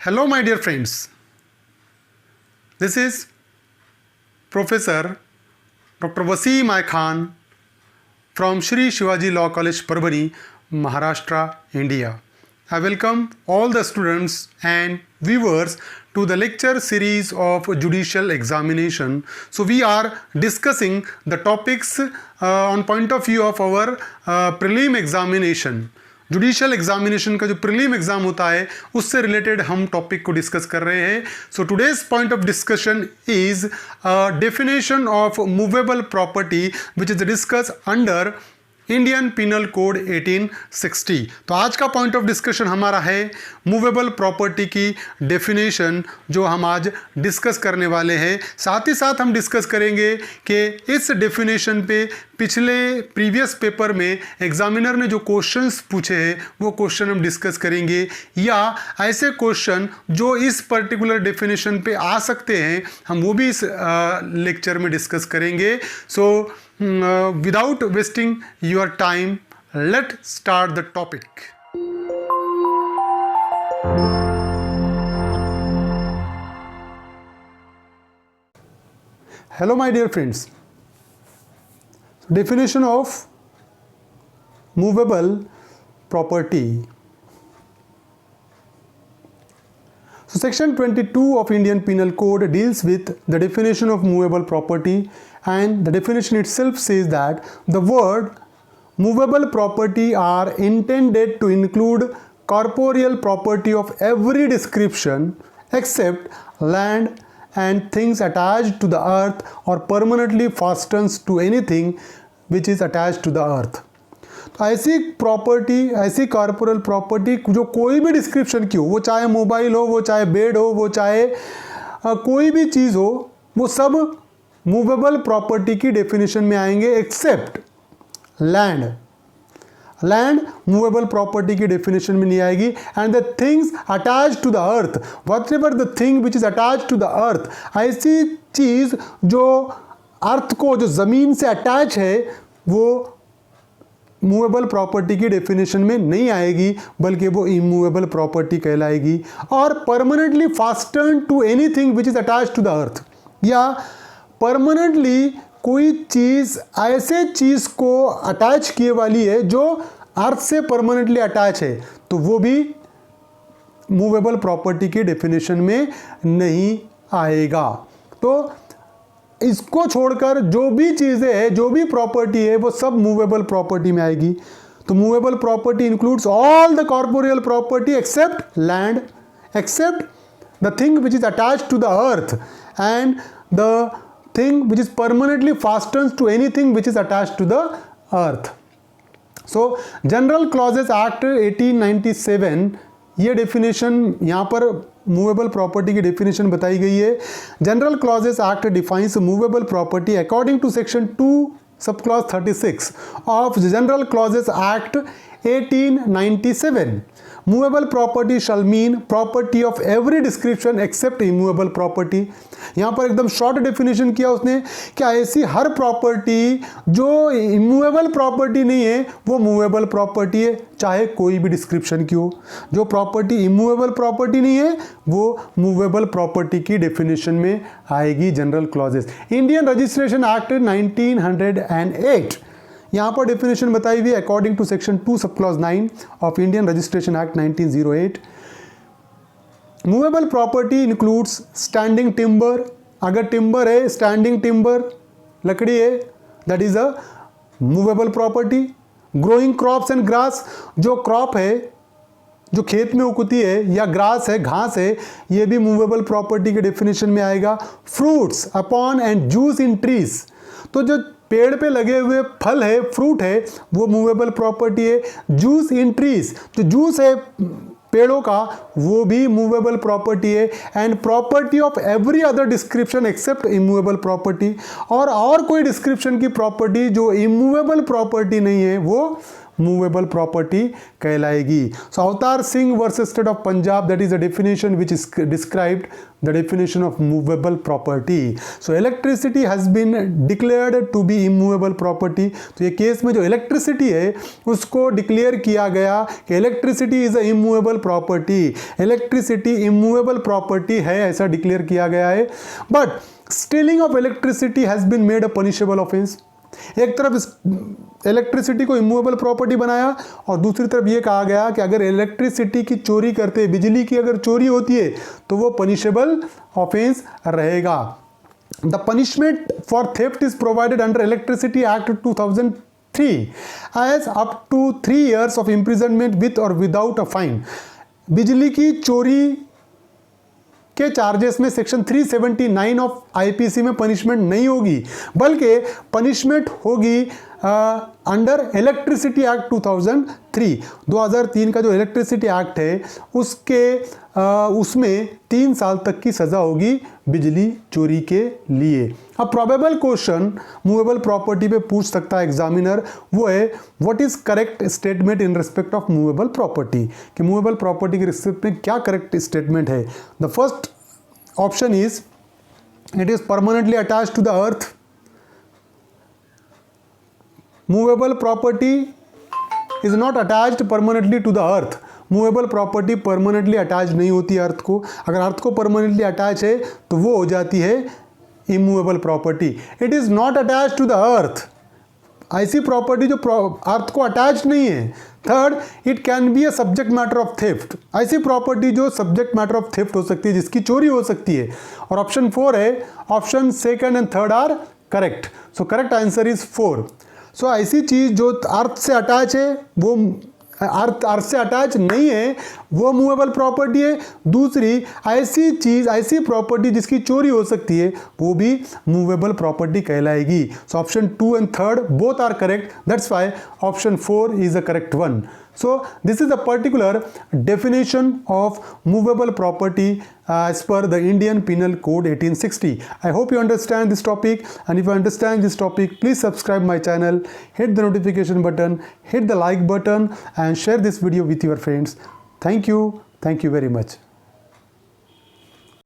Hello, my dear friends. This is Professor Dr. Waseem I. Khan from Shri Shivaji Law College, Parbhani, Maharashtra, India. I welcome all the students and viewers to the lecture series of judicial examination. So we are discussing the topics on point of view of our prelim examination. Judicial examination का जो prelim exam होता है उससे related हम topic को discuss कर रहे हैं. So today's point of discussion is definition of movable property which is discuss under Indian penal code 1860. तो आज का पॉइंट ऑफ डिस्कशन हमारा है मूवेबल प्रॉपर्टी की डेफिनेशन जो हम आज डिस्कस करने वाले हैं. साथ ही साथ हम डिस्कस करेंगे कि इस डेफिनेशन पे पिछले प्रीवियस पेपर में एग्जामिनर ने जो क्वेश्चंस पूछे हैं वो क्वेश्चन हम डिस्कस करेंगे, या ऐसे क्वेश्चन जो इस पर्टिकुलर डेफिनेशन पे आ सकते हैं हम वो भी इस लेक्चर में डिस्कस करेंगे. सो without wasting your time, let's start the topic. Hello my dear friends. Definition of movable property. So section 22 of Indian Penal Code deals with the definition of movable property, and the definition itself says that the word movable property are intended to include corporeal property of every description except land and things attached to the earth or permanently fastened to anything which is attached to the earth. तो ऐसी property, ऐसी corporal property जो कोई भी description की हो, वो चाहे मोबाइल हो, वो चाहे बेड हो, वो चाहे कोई भी चीज़ हो, वो सब मूवेबल प्रॉपर्टी की डेफिनेशन में आएंगे except land. Land movable property की डेफिनेशन में नहीं आएगी. And the things attach to the earth, whatever the thing which is attach to the earth, ऐसी चीज़ जो अर्थ को, जो ज़मीन से अटैच है, वो मूवेबल प्रॉपर्टी की डेफिनेशन में नहीं आएगी, बल्कि वो इमूवेबल प्रॉपर्टी कहलाएगी. और permanently fasten to anything which is attach to the earth, या परमानेंटली कोई चीज़ ऐसे चीज़ को अटैच किए वाली है जो अर्थ से परमानेंटली अटैच है, तो वो भी मूवेबल प्रॉपर्टी की डेफिनेशन में नहीं आएगा. तो इसको छोड़कर जो भी चीज़ें हैं, जो भी प्रॉपर्टी है, वो सब मूवेबल प्रॉपर्टी में आएगी. तो movable property includes all the corporeal property except land, except the thing which is attached to the earth, and the thing which is permanently fastened to anything which is attached to the earth. So General Clauses Act 1897, ये definition यहाँ पर movable property की definition बताई गई है. General clauses act defines movable property according to section 2 sub clause 36 of general clauses act 1897. Movable property shall mean property of every description except immovable property. यहाँ पर एकदम शॉर्ट डेफिनेशन किया उसने कि ऐसी हर प्रॉपर्टी जो इमूवेबल प्रॉपर्टी नहीं है वो मूवेबल प्रॉपर्टी है, चाहे कोई भी डिस्क्रिप्शन की हो. जो प्रॉपर्टी इमूवेबल प्रॉपर्टी नहीं है वो मूवेबल प्रॉपर्टी की डेफिनेशन में आएगी. General clauses. Indian registration act 1908, यहाँ पर डेफिनेशन बताई हुई है according to section 2 sub clause 9 of Indian registration act 1908. Movable property includes standing timber. अगर टिम्बर है, स्टैंडिंग टिम्बर, लकड़ी है, that is a movable property. Growing crops and grass, जो क्रॉप है, जो खेत में उगती है, या ग्रास है, घास है, ये भी मूवेबल प्रॉपर्टी के डेफिनेशन में आएगा. Fruits upon and juice in trees, तो जो पेड़ पे लगे हुए फल है, फ्रूट है, वो मूवेबल प्रॉपर्टी है. जूस इन ट्रीज, जो जूस है पेड़ों का, वो भी मूवेबल प्रॉपर्टी है. And property of every other description except immovable property, और कोई डिस्क्रिप्शन की प्रॉपर्टी जो इमूवेबल प्रॉपर्टी नहीं है वो मूवेबल प्रॉपर्टी कहलाएगी. So Avtar Singh versus state of Punjab, that is a definition which is described the definition of movable property. So electricity has been declared to be immovable property. तो ये case में जो electricity है उसको डिक्लेयर किया गया कि electricity is a immovable property. Electricity immovable property है ऐसा डिक्लेयर किया गया है. But stealing of electricity has been made a punishable offence. एक तरफ इलेक्ट्रिसिटी को इमूवेबल प्रॉपर्टी बनाया और दूसरी तरफ ये कहा गया कि अगर इलेक्ट्रिसिटी की चोरी करते, बिजली की अगर चोरी होती है तो वो पनिशेबल ऑफेंस रहेगा. The punishment for theft is provided under electricity act 2003 as up to 3 years of imprisonment with और विदाउट अ फाइन. बिजली की चोरी के चार्जेस में सेक्शन 379 ऑफ आईपीसी में पनिशमेंट नहीं होगी, बल्कि पनिशमेंट होगी अंडर इलेक्ट्रिसिटी एक्ट 2003 का जो इलेक्ट्रिसिटी एक्ट है उसमें 3 साल तक की सज़ा होगी बिजली चोरी के लिए. अब प्रोबेबल क्वेश्चन मूवेबल प्रॉपर्टी पे पूछ सकता है एग्जामिनर, वो है what is correct statement in respect of movable property, कि मूवेबल प्रॉपर्टी के रिस्पेक्ट में क्या करेक्ट स्टेटमेंट है. The first option is it is permanently attached to the earth. Movable property is not attached permanently to the earth. Movable property permanently attach नहीं होती अर्थ को. अगर अर्थ को परमानेंटली अटैच है तो वो हो जाती है immovable property. It is not attach to the earth, ऐसी प्रॉपर्टी जो अर्थ को अटैच नहीं है. Third, it can be a subject matter of theft, ऐसी प्रॉपर्टी जो सब्जेक्ट मैटर ऑफ थेफ्ट हो सकती है, जिसकी चोरी हो सकती है. और ऑप्शन 4 है, option second and third are correct. So correct answer is 4. So ऐसी चीज़ जो अर्थ से अटैच है, वो अर्थ से अटैच नहीं है, वो मूवेबल प्रॉपर्टी है. दूसरी ऐसी चीज़, ऐसी प्रॉपर्टी जिसकी चोरी हो सकती है, वो भी मूवेबल प्रॉपर्टी कहलाएगी. So option 2 and third both are correct. That's why option 4 is the correct one. So this is a particular definition of movable property as per the Indian Penal Code 1860. I hope you understand this topic, and if you understand this topic, please subscribe my channel, hit the notification button, hit the like button, and share this video with your friends. Thank you very much.